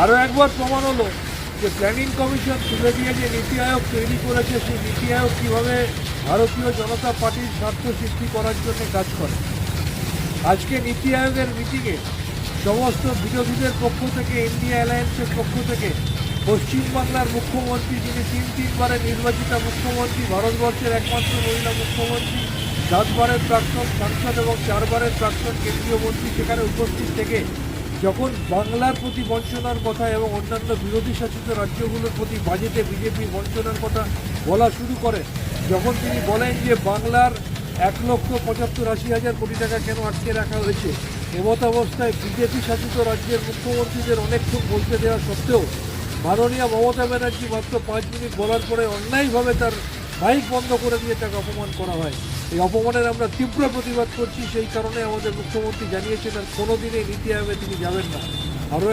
আরও একবার প্রমাণ হলো যে প্ল্যানিং কমিশন তুলে দিয়ে যে নীতি আয়োগ তৈরি করেছে, সেই নীতি আয়োগ কীভাবে ভারতীয় জনতা পার্টির স্বার্থ সিদ্ধি করার জন্য কাজ করে। আজকে নীতি আয়োগের মিটিংয়ে সমস্ত বিরোধীদের পক্ষ থেকে, ইন্ডিয়া অ্যালায়েন্সের পক্ষ থেকে পশ্চিমবাংলার মুখ্যমন্ত্রী, যিনি তিনবারের নির্বাচিতা মুখ্যমন্ত্রী, ভারতবর্ষের একমাত্র মহিলা মুখ্যমন্ত্রী, 7বারের প্রাক্তন সাংসদ এবং 4বারের প্রাক্তন কেন্দ্রীয় মন্ত্রী, সেখানে উপস্থিত থেকে যখন বাংলার প্রতি বঞ্চনার কথা এবং অন্যান্য বিরোধী শাসিত রাজ্যগুলোর প্রতি বাজেটে বিজেপি বঞ্চনার কথা বলা শুরু করে, যখন তিনি বলেন যে বাংলার 1,75,80,000 কোটি টাকা কেন আটকে রাখা হয়েছে, এমত অবস্থায় বিজেপি শাসিত রাজ্যের মুখ্যমন্ত্রীদের অনেকক্ষণ বলতে দেওয়া সত্ত্বেও মাননীয় মমতা ব্যানার্জি মাত্র 5 মিনিট বলার পরে অন্যায়ভাবে তার মাইক বন্ধ করে দিয়ে তাকে অপমান করা হয়। এই অপমানের আমরা তীব্র প্রতিবাদ করছি। সেই কারণে আমাদের মুখ্যমন্ত্রী জানিয়েছেন আর কোনোদিনই নীতি আয়োগে তিনি যাবেন না। আরও